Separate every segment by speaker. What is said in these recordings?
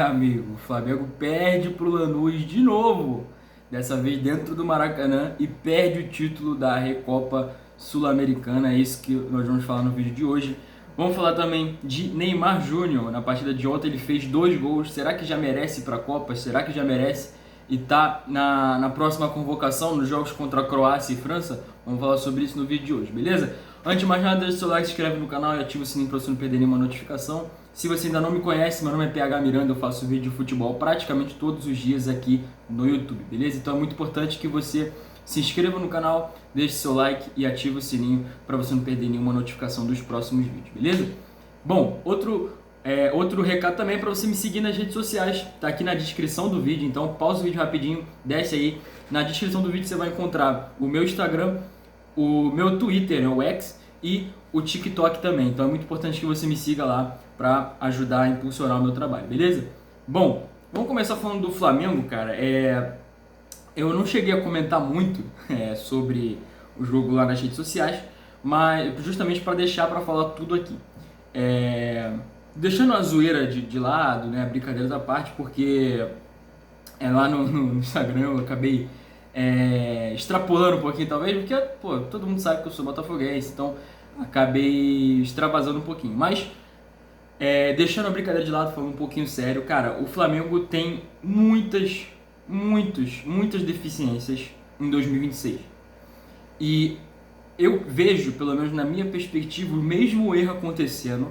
Speaker 1: Amigo, o Flamengo perde pro Lanús de novo, dessa vez dentro do Maracanã, e perde o título da Recopa Sul-Americana. É isso que nós vamos falar no vídeo de hoje. Vamos falar também de Neymar Júnior. Na partida de ontem ele fez 2 gols. Será que já merece para a Copa? Será que já merece e tá na próxima convocação nos jogos contra a Croácia e França? Vamos falar sobre isso no vídeo de hoje, beleza? Antes de mais nada, deixa o seu like, se inscreve no canal e ativa o sininho para você não perder nenhuma notificação. Se você ainda não me conhece, meu nome é PH Miranda, eu faço vídeo de futebol praticamente todos os dias aqui no YouTube, beleza? Então é muito importante que você se inscreva no canal, deixe seu like e ative o sininho para você não perder nenhuma notificação dos próximos vídeos, beleza? Bom, outro recado também é para você me seguir nas redes sociais, tá aqui na descrição do vídeo, então pausa o vídeo rapidinho, desce aí. Na descrição do vídeo você vai encontrar o meu Instagram, o meu Twitter, né, o X, e o TikTok também. Então é muito importante que você me siga lá para ajudar a impulsionar o meu trabalho, beleza? Bom, vamos começar falando do Flamengo, cara. Eu não cheguei a comentar muito sobre o jogo lá nas redes sociais, mas justamente para deixar para falar tudo aqui. Deixando a zoeira de lado, né, brincadeiras à parte, porque lá no Instagram eu acabei extrapolando um pouquinho, talvez, porque pô, todo mundo sabe que eu sou botafoguense, então acabei extravasando um pouquinho. Mas, deixando a brincadeira de lado, falando um pouquinho sério, cara, o Flamengo tem muitas deficiências em 2026. E eu vejo, pelo menos na minha perspectiva, o mesmo erro acontecendo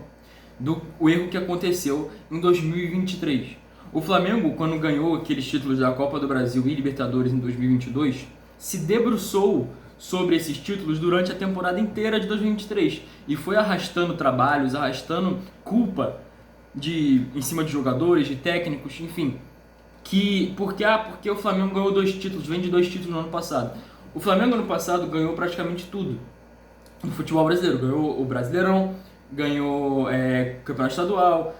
Speaker 1: o erro que aconteceu em 2023. O Flamengo, quando ganhou aqueles títulos da Copa do Brasil e Libertadores em 2022, se debruçou sobre esses títulos durante a temporada inteira de 2023 e foi arrastando trabalhos, arrastando culpa em cima de jogadores, de técnicos, enfim. Porque o Flamengo ganhou 2 títulos, vem de 2 títulos no ano passado. O Flamengo ano passado ganhou praticamente tudo no futebol brasileiro. Ganhou o Brasileirão, ganhou Campeonato Estadual,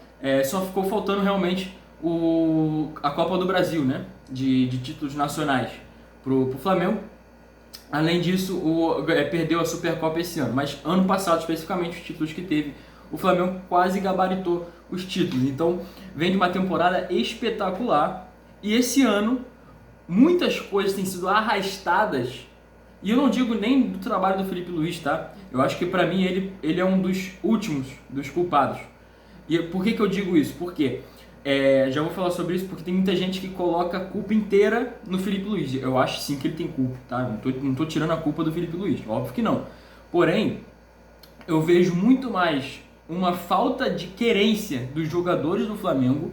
Speaker 1: só ficou faltando realmente a Copa do Brasil, né? De títulos nacionais pro Flamengo. Além disso, perdeu a Supercopa esse ano, mas ano passado, especificamente, os títulos que teve, o Flamengo quase gabaritou os títulos. Então, vem de uma temporada espetacular e esse ano muitas coisas têm sido arrastadas. E eu não digo nem do trabalho do Felipe Luiz, tá? Eu acho que pra mim ele é um dos últimos dos culpados. E por que eu digo isso? Porque já vou falar sobre isso, porque tem muita gente que coloca a culpa inteira no Felipe Luiz. Eu acho sim que ele tem culpa, tá? Não tô tirando a culpa do Felipe Luiz, óbvio que não. Porém, eu vejo muito mais uma falta de querência dos jogadores do Flamengo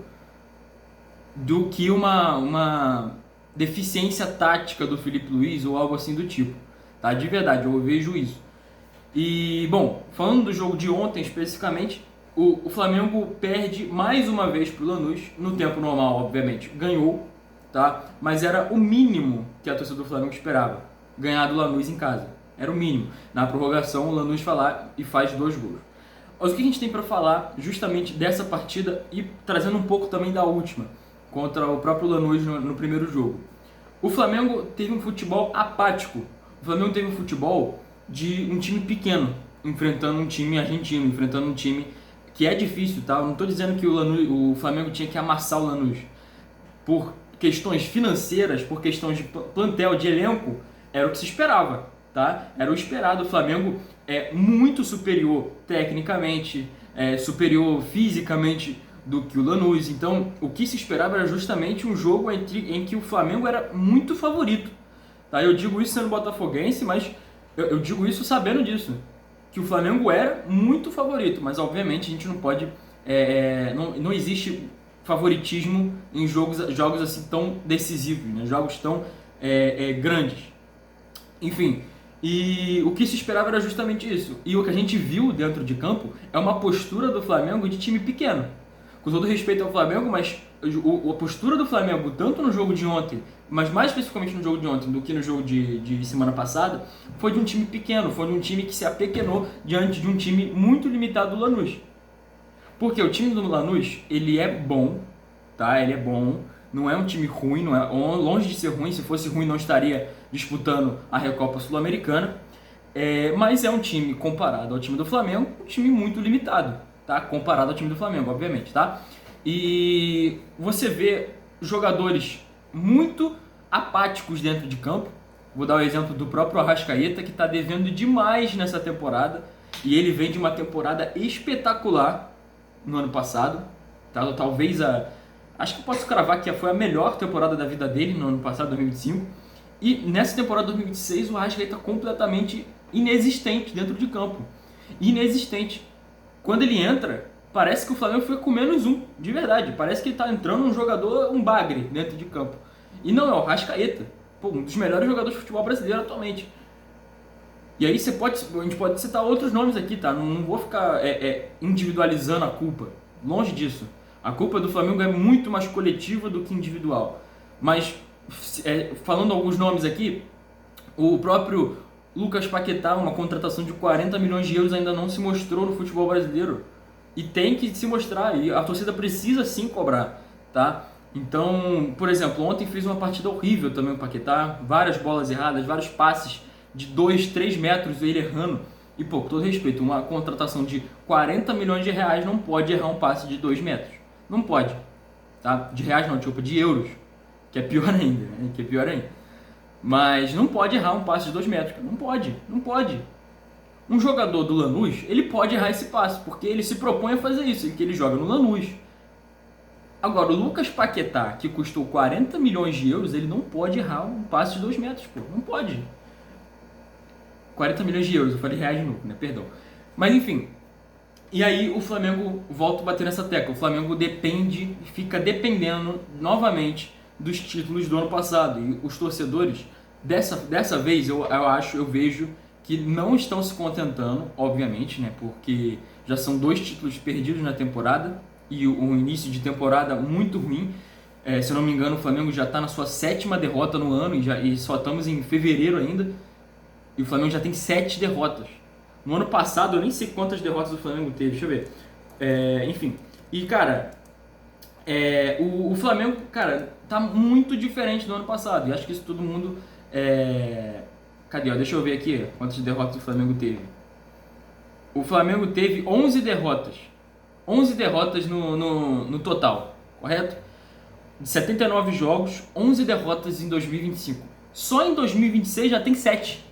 Speaker 1: do que uma deficiência tática do Felipe Luiz ou algo assim do tipo, tá? De verdade, eu vejo isso. E, bom, falando do jogo de ontem especificamente, o Flamengo perde mais uma vez pro Lanús, no tempo normal, obviamente, ganhou, tá? Mas era o mínimo que a torcida do Flamengo esperava, ganhar do Lanús em casa. Era o mínimo. Na prorrogação, o Lanús vai lá e faz 2 gols. Mas o que a gente tem para falar justamente dessa partida e trazendo um pouco também da última, contra o próprio Lanús no primeiro jogo. O Flamengo teve um futebol apático. O Flamengo teve um futebol de um time pequeno, enfrentando um time argentino, enfrentando um time que é difícil, tá? Eu não estou dizendo que o Flamengo tinha que amassar o Lanús. Por questões financeiras, por questões de plantel, de elenco, era o que se esperava, tá? Era o esperado. O Flamengo é muito superior tecnicamente, superior fisicamente do que o Lanús. Então, o que se esperava era justamente um jogo em que o Flamengo era muito favorito. Tá? Eu digo isso sendo botafoguense, mas eu digo isso sabendo disso. Que o Flamengo era muito favorito, mas obviamente a gente não pode... não existe favoritismo em jogos assim tão decisivos, né? Jogos tão grandes. Enfim, e o que se esperava era justamente isso. E o que a gente viu dentro de campo é uma postura do Flamengo de time pequeno. Com todo respeito ao Flamengo, mas a postura do Flamengo, tanto no jogo de ontem, mas mais especificamente no jogo de ontem do que no jogo de semana passada, foi de um time pequeno, foi de um time que se apequenou diante de um time muito limitado do Lanús. Porque o time do Lanús, ele é bom, tá? Ele é bom, não é um time ruim, não é longe de ser ruim, se fosse ruim não estaria disputando a Recopa Sul-Americana, mas é um time, comparado ao time do Flamengo, um time muito limitado, tá? Comparado ao time do Flamengo, obviamente, tá? E você vê jogadores muito apáticos dentro de campo. Vou dar o exemplo do próprio Arrascaeta, que está devendo demais nessa temporada. E ele vem de uma temporada espetacular no ano passado. Tá? Talvez acho que posso cravar que foi a melhor temporada da vida dele no ano passado, 2025. E nessa temporada 2026 o Arrascaeta completamente inexistente dentro de campo. Inexistente. Quando ele entra, parece que o Flamengo foi com -1, de verdade. Parece que ele está entrando um jogador, um bagre dentro de campo. E não é o Arrascaeta, um dos melhores jogadores de futebol brasileiro atualmente. E aí a gente pode citar outros nomes aqui, tá? Não vou ficar individualizando a culpa. Longe disso. A culpa do Flamengo é muito mais coletiva do que individual. Mas, falando alguns nomes aqui, o próprio Lucas Paquetá, uma contratação de 40 milhões de euros, ainda não se mostrou no futebol brasileiro. E tem que se mostrar, e a torcida precisa sim cobrar, tá? Então, por exemplo, ontem fez uma partida horrível também o Paquetá, várias bolas erradas, vários passes de 2, 3 metros ele errando. E pô, com todo respeito, uma contratação de 40 milhões de reais não pode errar um passe de 2 metros. Não pode, tá? De reais não, desculpa, de euros, que é pior ainda, né? Que é pior ainda. Mas não pode errar um passe de 2 metros, não pode, não pode. Um jogador do Lanús, ele pode errar esse passe, porque ele se propõe a fazer isso, que ele joga no Lanús. Agora, o Lucas Paquetá, que custou 40 milhões de euros, ele não pode errar um passe de 2 metros, pô, não pode. 40 milhões de euros, eu falei reais de novo, né, perdão. Mas enfim, e aí o Flamengo, volta a bater nessa tecla, o Flamengo fica dependendo novamente dos títulos do ano passado. E os torcedores, dessa vez, eu vejo que não estão se contentando, obviamente, né? Porque já são 2 títulos perdidos na temporada e um início de temporada muito ruim. Se eu não me engano, o Flamengo já está na sua 7ª derrota no ano e só estamos em fevereiro ainda. E o Flamengo já tem 7 derrotas. No ano passado, eu nem sei quantas derrotas o Flamengo teve, deixa eu ver. Enfim, e cara, o Flamengo, cara, tá muito diferente do ano passado. E acho que isso todo mundo... Cadê? Deixa eu ver aqui quantas derrotas o Flamengo teve. O Flamengo teve 11 derrotas. 11 derrotas no total, correto? De 79 jogos, 11 derrotas em 2025. Só em 2026 já tem 7.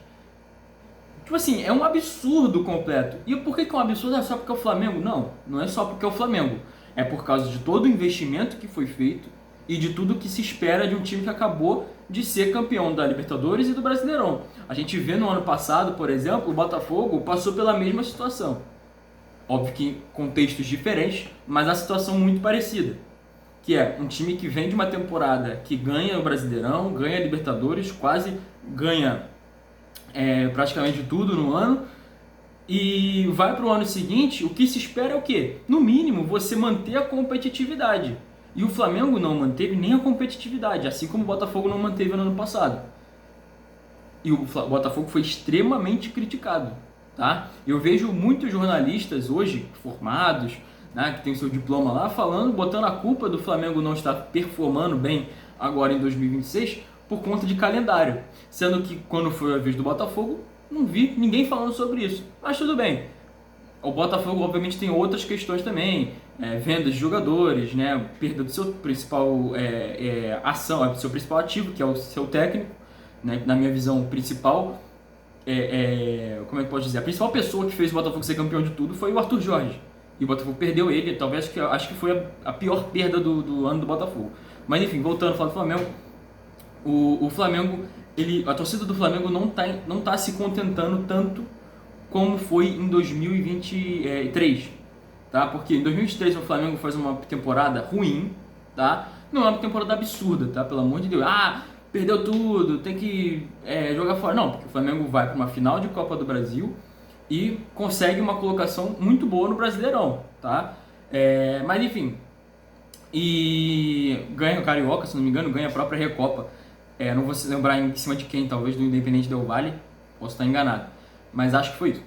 Speaker 1: Tipo assim, é um absurdo completo. E por que é um absurdo? É só porque é o Flamengo? Não, não é só porque é o Flamengo. É por causa de todo o investimento que foi feito e de tudo que se espera de um time que acabou de ser campeão da Libertadores e do Brasileirão. A gente vê no ano passado, por exemplo, o Botafogo passou pela mesma situação. Óbvio que em contextos diferentes, mas a situação muito parecida. Que é um time que vem de uma temporada que ganha o Brasileirão, ganha a Libertadores, quase ganha praticamente tudo no ano, e vai para o ano seguinte, o que se espera é o quê? No mínimo, você manter a competitividade. E o Flamengo não manteve nem a competitividade, assim como o Botafogo não manteve no ano passado. E o Botafogo foi extremamente criticado, tá? Eu vejo muitos jornalistas hoje, formados, né, que tem o seu diploma lá, botando a culpa do Flamengo não estar performando bem agora em 2026 por conta de calendário. Sendo que quando foi a vez do Botafogo, não vi ninguém falando sobre isso. Mas tudo bem. O Botafogo obviamente tem outras questões também, vendas de jogadores, né, perda do seu principal do seu principal ativo, que é o seu técnico, né, na minha visão principal, como é que pode dizer, a principal pessoa que fez o Botafogo ser campeão de tudo foi o Arthur Jorge, e o Botafogo perdeu ele, talvez acho que foi a pior perda do ano do Botafogo. Mas enfim, voltando a falar do Flamengo, o Flamengo, a torcida do Flamengo não tá se contentando tanto como foi em 2023, tá? Porque em 2023 o Flamengo faz uma temporada ruim, tá? Não é uma temporada absurda, tá? Pelo amor de Deus. Perdeu tudo, tem que jogar fora. Não, porque o Flamengo vai para uma final de Copa do Brasil e consegue uma colocação muito boa no Brasileirão, tá? Mas enfim, e ganha o Carioca, se não me engano, ganha a própria Recopa. Não vou se lembrar em cima de quem, talvez do Independente Del Valle, posso estar enganado, mas acho que foi isso.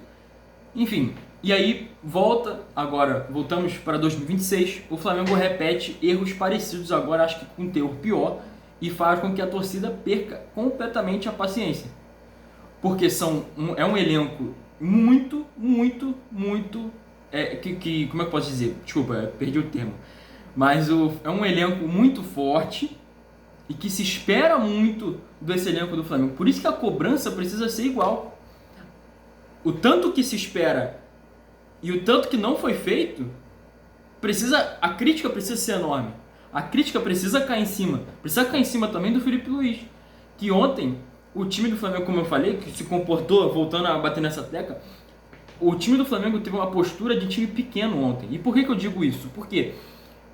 Speaker 1: Enfim, e aí voltamos para 2026, o Flamengo repete erros parecidos agora, acho que com um teor pior, e faz com que a torcida perca completamente a paciência. Porque é um elenco muito, muito, muito... como é que eu posso dizer? Desculpa, perdi o termo. Mas é um elenco muito forte e que se espera muito desse elenco do Flamengo. Por isso que a cobrança precisa ser igual. O tanto que se espera e o tanto que não foi feito, a crítica precisa ser enorme. A crítica precisa cair em cima. Precisa cair em cima também do Felipe Luiz. Que ontem, o time do Flamengo, como eu falei, que se comportou, voltando a bater nessa tecla, o time do Flamengo teve uma postura de time pequeno ontem. E por que eu digo isso? Porque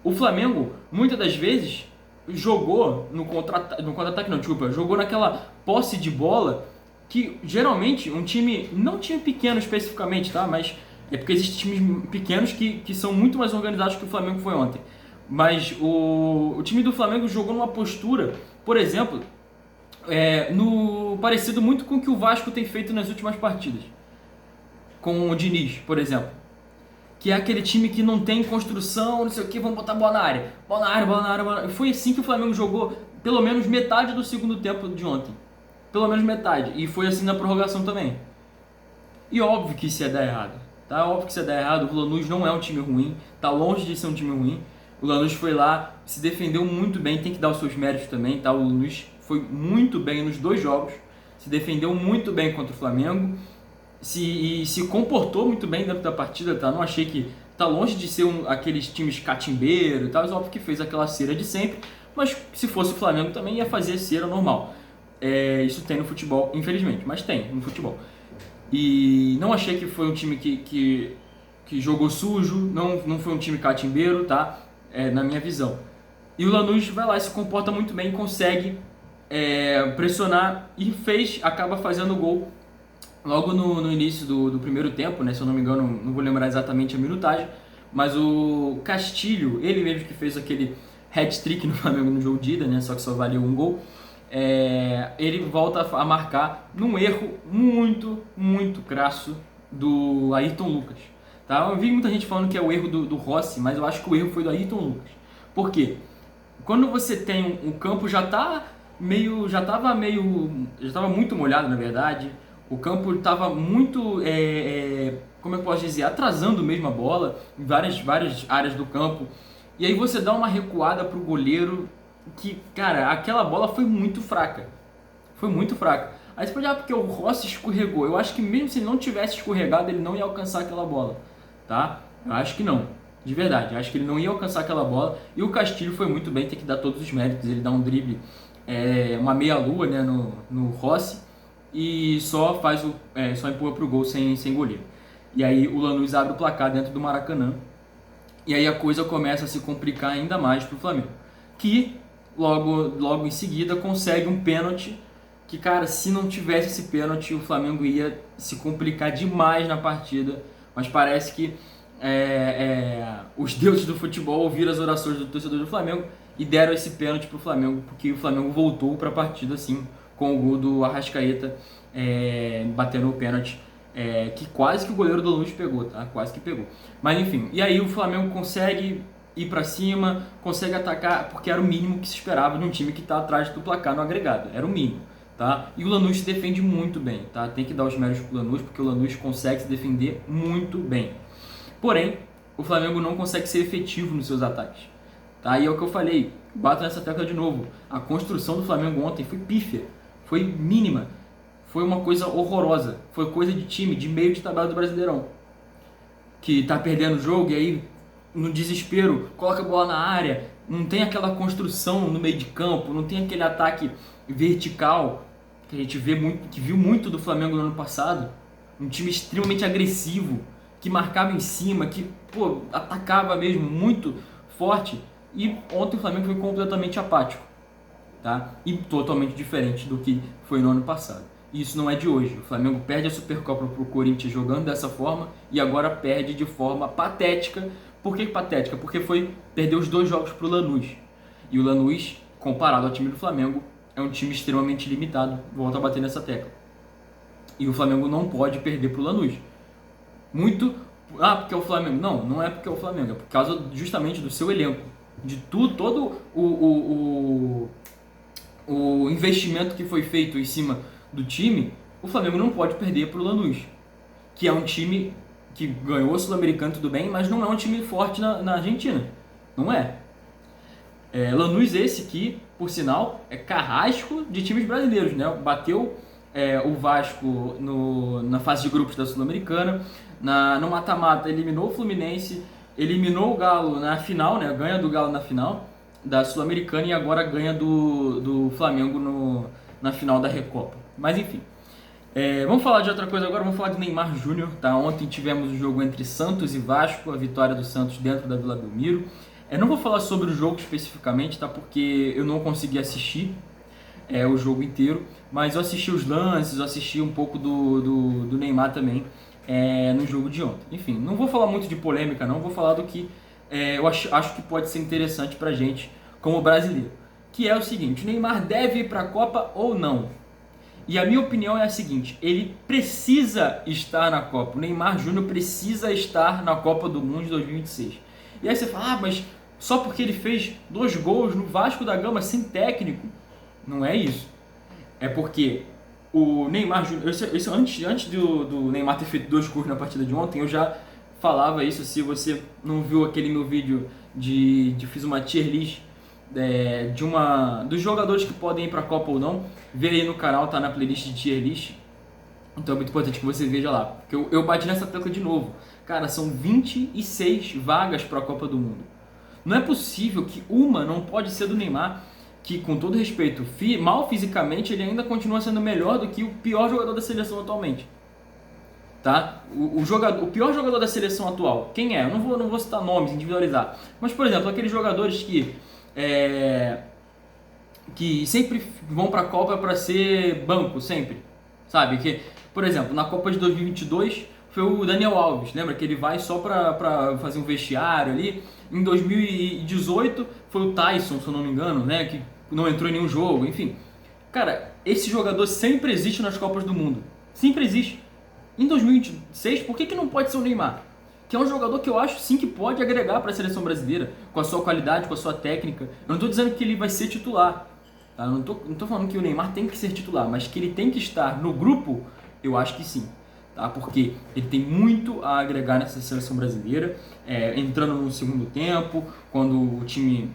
Speaker 1: o Flamengo, muitas das vezes, jogou no contra-ataque, não, desculpa, jogou naquela posse de bola que geralmente um time, não time pequeno especificamente, tá? Mas é porque existem times pequenos que são muito mais organizados que o Flamengo foi ontem. Mas o time do Flamengo jogou numa postura, por exemplo, parecido muito com o que o Vasco tem feito nas últimas partidas. Com o Diniz, por exemplo. Que é aquele time que não tem construção, não sei o que, vamos botar bola na área. Bola na área, bola na área, bola na área. Foi assim que o Flamengo jogou pelo menos metade do segundo tempo de ontem. Pelo menos metade. E foi assim na prorrogação também. E óbvio que isso ia dar errado. Tá? Óbvio que isso ia dar errado. O Lanús não é um time ruim. Tá longe de ser um time ruim. O Lanús foi lá, se defendeu muito bem. Tem que dar os seus méritos também. Tá? O Lanús foi muito bem nos dois jogos. Se defendeu muito bem contra o Flamengo. Se comportou muito bem dentro da partida, tá? Não achei que tá longe de ser aqueles times catimbeiro e tal, óbvio que fez aquela cera de sempre, mas se fosse o Flamengo também ia fazer cera normal. Isso tem no futebol, infelizmente, mas tem no futebol. E não achei que foi um time que jogou sujo, não foi um time catimbeiro, tá? Na minha visão. E o Lanús vai lá e se comporta muito bem, consegue pressionar e acaba fazendo o gol logo no início do primeiro tempo, né? Se eu não me engano, não vou lembrar exatamente a minutagem, mas o Castilho, ele mesmo que fez aquele hat-trick no Flamengo no jogo de ida, né? Só que só valeu um gol. Ele volta a marcar num erro muito, muito crasso do Ayrton Lucas. Tá? Eu vi muita gente falando que é o erro do Rossi, mas eu acho que o erro foi do Ayrton Lucas. Por quê? Quando você tem o campo já estava muito molhado, na verdade. O campo estava muito, como eu posso dizer, atrasando mesmo a bola em várias áreas do campo. E aí você dá uma recuada pro goleiro que, cara, aquela bola foi muito fraca. Foi muito fraca. Aí você pode porque o Rossi escorregou. Eu acho que mesmo se ele não tivesse escorregado, ele não ia alcançar aquela bola, tá? Eu acho que não. De verdade, eu acho que ele não ia alcançar aquela bola. E o Castilho foi muito bem, tem que dar todos os méritos. Ele dá um drible, uma meia-lua, né, no Rossi. E só empurra pro gol sem goleiro. E aí o Lanús abre o placar dentro do Maracanã. E aí a coisa começa a se complicar ainda mais pro Flamengo. Que logo em seguida consegue um pênalti. Que, cara, se não tivesse esse pênalti, o Flamengo ia se complicar demais na partida. Mas parece que os deuses do futebol ouviram as orações do torcedor do Flamengo e deram esse pênalti pro Flamengo, porque o Flamengo voltou para a partida assim, com o gol do Arrascaeta batendo o pênalti, que quase que o goleiro do Lanús pegou, tá? Quase que pegou. Mas enfim, e aí o Flamengo consegue ir para cima, consegue atacar, porque era o mínimo que se esperava de um time que está atrás do placar no agregado, era o mínimo, tá? E o Lanús se defende muito bem, tá? Tem que dar os méritos pro Lanús, porque o Lanús consegue se defender muito bem. Porém, o Flamengo não consegue ser efetivo nos seus ataques. Tá? E é o que eu falei, bato nessa tecla de novo. A construção do Flamengo ontem foi pífia, foi mínima, foi uma coisa horrorosa. Foi coisa de time, de meio de tabela do Brasileirão. Que tá perdendo o jogo e aí, no desespero, coloca a bola na área, não tem aquela construção no meio de campo, não tem aquele ataque vertical que a gente viu muito do Flamengo no ano passado. Um time extremamente agressivo, que marcava em cima, que atacava mesmo muito forte. E ontem o Flamengo foi completamente apático, tá? E totalmente diferente do que foi no ano passado. E isso não é de hoje. O Flamengo perde a Supercopa pro Corinthians jogando dessa forma e agora perde de forma patética. Por que patética? Porque perdeu os 2 jogos pro Lanús. E o Lanús, comparado ao time do Flamengo, é um time extremamente limitado. Volto a bater nessa tecla. E o Flamengo não pode perder pro Lanús. Porque é o Flamengo. Não é porque é o Flamengo, é por causa justamente do seu elenco, de todo o investimento que foi feito em cima do time. O Flamengo não pode perder pro Lanús, que é um time que ganhou o Sul-Americano, tudo bem, mas não é um time forte na Argentina, não é. Lanús esse que, por sinal, é carrasco de times brasileiros, né? Bateu o Vasco na fase de grupos da Sul-Americana, no mata-mata eliminou o Fluminense, eliminou o Galo na final, né? Ganha do Galo na final da Sul-Americana e agora ganha do Flamengo na final da Recopa. Mas enfim, vamos falar de outra coisa agora, vamos falar do Neymar Júnior, tá? Ontem tivemos o jogo entre Santos e Vasco, a vitória do Santos dentro da Vila Belmiro. Não vou falar sobre o jogo especificamente, tá? Porque eu não consegui assistir o jogo inteiro, mas eu assisti os lances, eu assisti um pouco do Neymar também no jogo de ontem. Enfim, não vou falar muito de polêmica não, vou falar do que eu acho que pode ser interessante pra gente como brasileiro, que é o seguinte: o Neymar deve ir pra Copa ou não? E a minha opinião é a seguinte: ele precisa estar na Copa, o Neymar Júnior precisa estar na Copa do Mundo de 2026. E aí você fala, mas só porque ele fez 2 gols no Vasco da Gama sem técnico? Não é isso. É porque o Neymar Júnior, antes do Neymar ter feito 2 gols na partida de ontem, eu já falava isso. Se você não viu aquele meu vídeo fiz uma tier list dos jogadores que podem ir para a Copa ou não, vê aí no canal, tá na playlist de tier list. Então é muito importante que você veja lá, porque eu bati nessa tecla de novo. Cara, são 26 vagas para a Copa do Mundo. Não é possível que uma não pode ser do Neymar, que, com todo respeito, mal fisicamente, ele ainda continua sendo melhor do que o pior jogador da seleção atualmente. Tá? O pior jogador da seleção atual, quem é? Eu não vou citar nomes, individualizar. Mas, por exemplo, aqueles jogadores que sempre vão para a Copa para ser banco, sempre. Sabe? Que, por exemplo, na Copa de 2022 foi o Daniel Alves, lembra? Que ele vai só para fazer um vestiário ali. Em 2018 foi o Tyson, se eu não me engano, né? Que não entrou em nenhum jogo, enfim. Cara, esse jogador sempre existe nas Copas do Mundo. Sempre existe. Em 2026, por que não pode ser o Neymar? Que é um jogador que eu acho sim que pode agregar para a seleção brasileira, com a sua qualidade, com a sua técnica. Eu não estou dizendo que ele vai ser titular. Tá? Não tô falando que o Neymar tem que ser titular, mas que ele tem que estar no grupo, eu acho que sim. Tá? Porque ele tem muito a agregar nessa seleção brasileira, entrando no segundo tempo, quando o time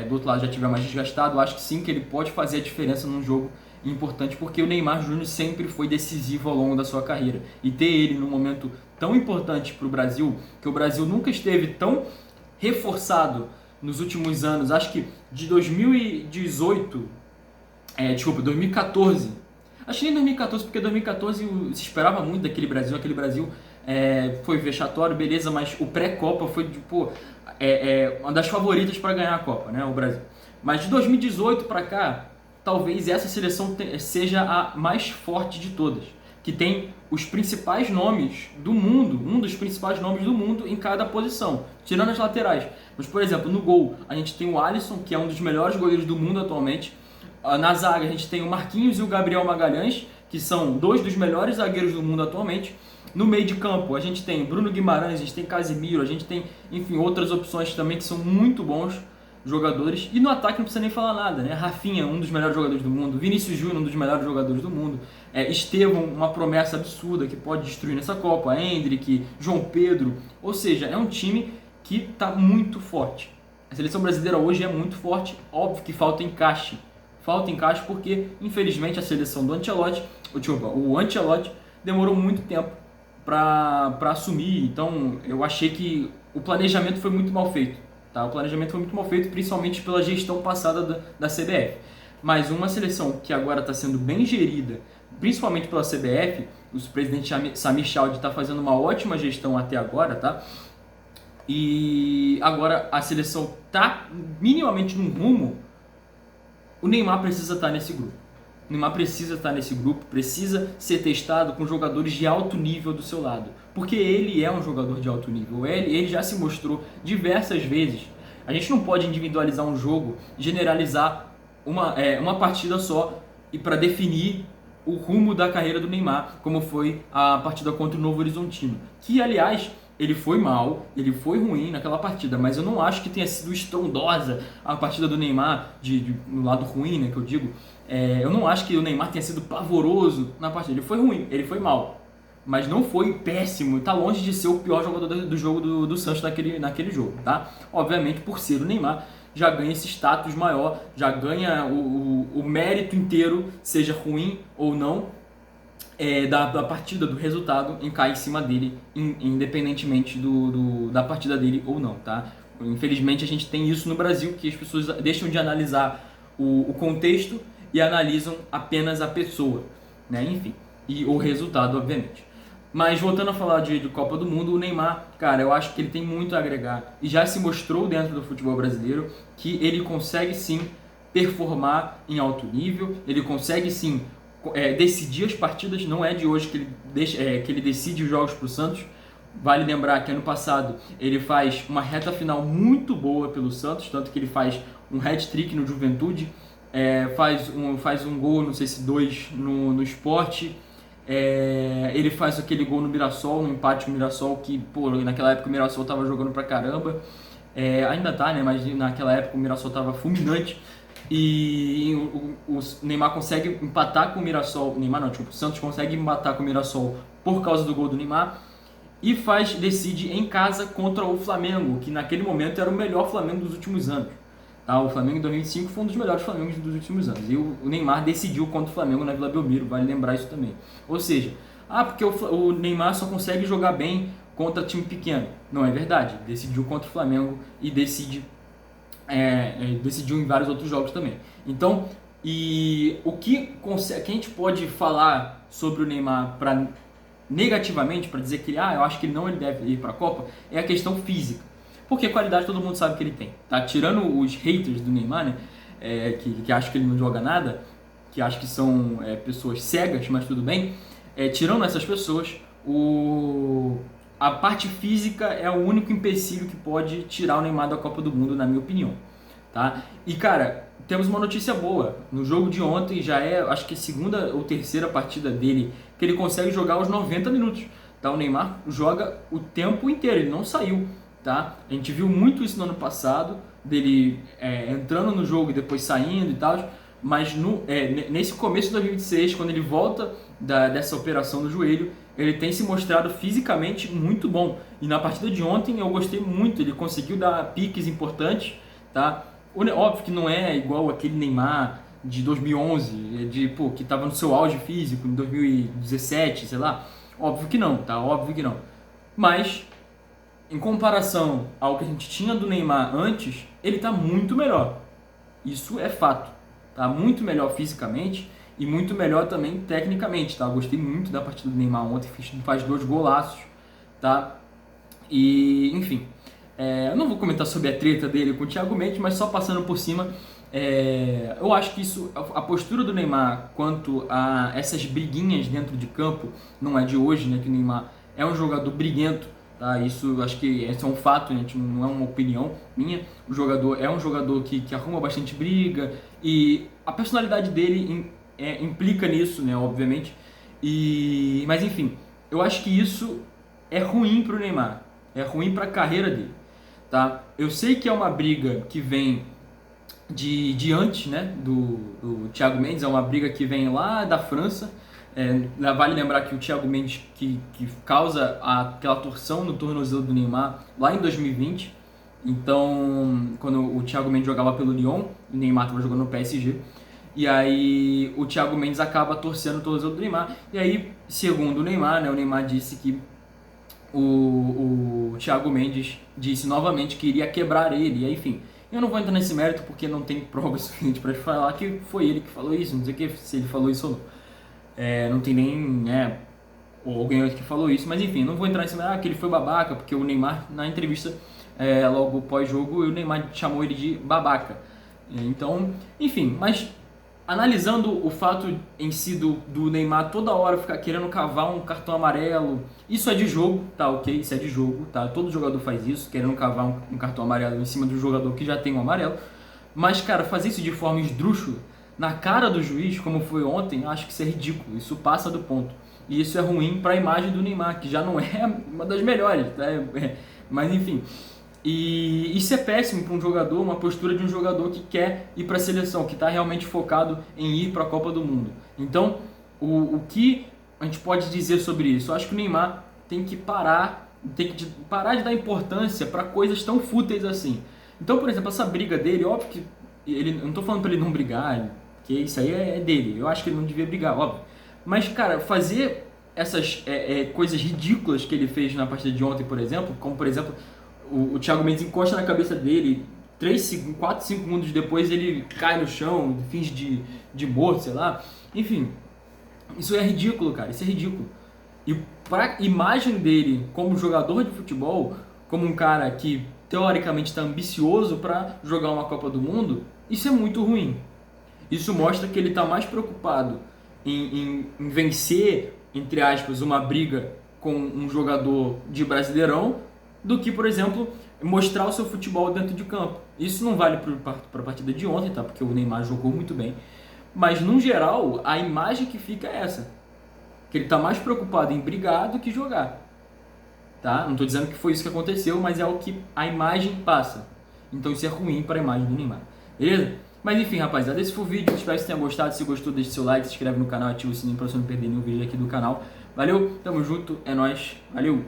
Speaker 1: do outro lado já estiver mais desgastado, eu acho que sim que ele pode fazer a diferença num jogo importante, porque o Neymar Júnior sempre foi decisivo ao longo da sua carreira. E ter ele num momento tão importante para o Brasil, que o Brasil nunca esteve tão reforçado nos últimos anos, acho que de 2014, acho que nem 2014, porque 2014 se esperava muito daquele Brasil, foi vexatório, beleza, mas o pré-Copa foi uma das favoritas para ganhar a Copa, né, o Brasil. Mas de 2018 para cá, talvez essa seleção seja a mais forte de todas, que tem os principais nomes do mundo, um dos principais nomes do mundo em cada posição, tirando as laterais. Mas, por exemplo, no gol, a gente tem o Alisson, que é um dos melhores goleiros do mundo atualmente. Na zaga, a gente tem o Marquinhos e o Gabriel Magalhães, que são 2 dos melhores zagueiros do mundo atualmente. No meio de campo, a gente tem Bruno Guimarães, a gente tem Casemiro, a gente tem, enfim, outras opções também que são muito bons jogadores. E no ataque não precisa nem falar nada, né? Rafinha, um dos melhores jogadores do mundo. Vinícius Júnior, um dos melhores jogadores do mundo. Estevão, uma promessa absurda que pode destruir nessa Copa. Endrick, João Pedro. Ou seja, é um time que está muito forte. A seleção brasileira hoje é muito forte. Óbvio que falta encaixe. Falta encaixe porque, infelizmente, a seleção do Ancelotti, o Ancelotti demorou muito tempo para assumir. Então, eu achei que o planejamento foi muito mal feito. Tá? O planejamento foi muito mal feito, principalmente pela gestão passada da CBF. Mas uma seleção que agora está sendo bem gerida, principalmente pela CBF, o presidente Samir Chaude está fazendo uma ótima gestão até agora, tá? E agora a seleção está minimamente num rumo. O Neymar precisa estar nesse grupo. O Neymar precisa estar nesse grupo, precisa ser testado com jogadores de alto nível do seu lado. Porque ele é um jogador de alto nível, ele já se mostrou diversas vezes. A gente não pode individualizar um jogo, generalizar uma partida só e para definir o rumo da carreira do Neymar, como foi a partida contra o Novo Horizontino. Que, aliás, ele foi mal, ele foi ruim naquela partida, mas eu não acho que tenha sido estrondosa a partida do Neymar, no lado ruim, né, que eu digo. Eu não acho que o Neymar tenha sido pavoroso na partida. Ele foi ruim, ele foi mal, mas não foi péssimo. Está longe de ser o pior jogador do jogo do Santos naquele jogo, tá? Obviamente, por ser o Neymar, já ganha esse status maior, já ganha o mérito inteiro, seja ruim ou não, da partida, do resultado, cai em cima dele, independentemente da partida dele ou não, tá? Infelizmente a gente tem isso no Brasil, que as pessoas deixam de analisar o contexto e analisam apenas a pessoa, né? Enfim, e o resultado, obviamente. Mas voltando a falar de Copa do Mundo, o Neymar, cara, eu acho que ele tem muito a agregar e já se mostrou dentro do futebol brasileiro que ele consegue sim performar em alto nível, ele consegue sim decidir as partidas. Não é de hoje que ele decide os jogos para o Santos. Vale lembrar que ano passado ele faz uma reta final muito boa pelo Santos, tanto que ele faz um hat-trick no Juventude, faz um gol, não sei se dois, no Sport. Ele faz aquele gol no Mirassol, no empate com o Mirassol, que pô, naquela época o Mirassol tava jogando pra caramba. Ainda tá, né? Mas naquela época o Mirassol tava fulminante. E o Neymar consegue empatar com o Mirassol. Neymar não, tipo, o Santos consegue empatar com o Mirassol por causa do gol do Neymar. E decide em casa contra o Flamengo, que naquele momento era o melhor Flamengo dos últimos anos. Tá? O Flamengo em 2005 foi um dos melhores Flamengos dos últimos anos. E o Neymar decidiu contra o Flamengo na Vila Belmiro, vale lembrar isso também. Ou seja, porque o Neymar só consegue jogar bem contra time pequeno. Não é verdade. Decidiu contra o Flamengo e decidiu em vários outros jogos também. Então, o que a gente pode falar sobre o Neymar negativamente, para dizer que eu acho que ele deve ir para a Copa, é a questão física. Porque qualidade todo mundo sabe que ele tem. Tá? Tirando os haters do Neymar, né, que acham que ele não joga nada, que acham que são pessoas cegas, mas tudo bem. Tirando essas pessoas, a parte física é o único empecilho que pode tirar o Neymar da Copa do Mundo, na minha opinião. Tá? E cara, temos uma notícia boa. No jogo de ontem já acho que a segunda ou terceira partida dele que ele consegue jogar os 90 minutos. Tá? O Neymar joga o tempo inteiro, ele não saiu. Tá? A gente viu muito isso no ano passado, dele entrando no jogo e depois saindo e tal. Mas nesse começo de 2026, quando ele volta dessa operação no joelho, ele tem se mostrado fisicamente muito bom. E na partida de ontem eu gostei muito, ele conseguiu dar piques importantes. Tá? Óbvio que não é igual aquele Neymar de 2011, que estava no seu auge físico em 2017, sei lá. Óbvio que não, tá? Óbvio que não. Mas, em comparação ao que a gente tinha do Neymar antes, ele está muito melhor. Isso é fato. Tá muito melhor fisicamente e muito melhor também tecnicamente, tá? Eu gostei muito da partida do Neymar ontem, faz 2 golaços, tá? E, enfim... eu não vou comentar sobre a treta dele com o Thiago Mendes, mas só passando por cima, eu acho que a postura do Neymar quanto a essas briguinhas dentro de campo, não é de hoje, né, que o Neymar é um jogador briguento, tá? Isso acho que isso é um fato, gente, não é uma opinião minha. O jogador é um jogador que arruma bastante briga e a personalidade dele implica nisso, né, obviamente. Mas enfim, eu acho que isso é ruim para o Neymar, é ruim para a carreira dele. Tá? Eu sei que é uma briga que vem de antes, né, do Thiago Mendes, é uma briga que vem lá da França. Vale lembrar que o Thiago Mendes que causa aquela torção no tornozelo do Neymar lá em 2020. Então, quando o Thiago Mendes jogava pelo Lyon, o Neymar estava jogando no PSG. E aí o Thiago Mendes acaba torcendo o tornozelo do Neymar. E aí, segundo o Neymar, né, o Neymar disse que o Thiago Mendes disse novamente que iria quebrar ele, e enfim, eu não vou entrar nesse mérito porque não tem prova suficiente para falar que foi ele que falou isso, não sei se ele falou isso ou não, não tem nem ou alguém que falou isso, mas enfim, não vou entrar nesse mérito, que ele foi babaca, porque o Neymar na entrevista logo pós-jogo, o Neymar chamou ele de babaca, então, enfim, mas analisando o fato em si do Neymar toda hora ficar querendo cavar um cartão amarelo, isso é de jogo, tá ok? Isso é de jogo, tá? Todo jogador faz isso, querendo cavar um cartão amarelo em cima do jogador que já tem um amarelo. Mas, cara, fazer isso de forma esdrúxula, na cara do juiz, como foi ontem, acho que isso é ridículo, isso passa do ponto. E isso é ruim para a imagem do Neymar, que já não é uma das melhores, tá? Mas enfim... E isso é péssimo para um jogador, uma postura de um jogador que quer ir para a seleção, que está realmente focado em ir para a Copa do Mundo. Então, o que a gente pode dizer sobre isso? Eu acho que o Neymar tem que parar de dar importância para coisas tão fúteis assim. Então, por exemplo, essa briga dele, óbvio que ele, eu não tô falando pra ele não brigar, porque isso aí é dele. Eu acho que ele não devia brigar, óbvio. Mas, cara, fazer essas coisas ridículas que ele fez na partida de ontem, por exemplo, como, por exemplo, o Thiago Mendes encosta na cabeça dele, 4, 5 segundos depois ele cai no chão, finge de morto, sei lá. Enfim, isso é ridículo, cara, isso é ridículo. E pra imagem dele como jogador de futebol, como um cara que teoricamente está ambicioso para jogar uma Copa do Mundo, isso é muito ruim. Isso mostra que ele está mais preocupado em vencer, entre aspas, uma briga com um jogador de Brasileirão do que, por exemplo, mostrar o seu futebol dentro de campo. Isso não vale para a partida de ontem, tá? Porque o Neymar jogou muito bem. Mas, no geral, a imagem que fica é essa. Que ele está mais preocupado em brigar do que jogar. Tá? Não estou dizendo que foi isso que aconteceu, mas é o que a imagem passa. Então isso é ruim para a imagem do Neymar. Beleza? Mas enfim, rapaziada, esse foi o vídeo. Espero que você tenha gostado. Se gostou, deixe seu like, se inscreve no canal, ativa o sininho para você não perder nenhum vídeo aqui do canal. Valeu, tamo junto, é nóis, valeu!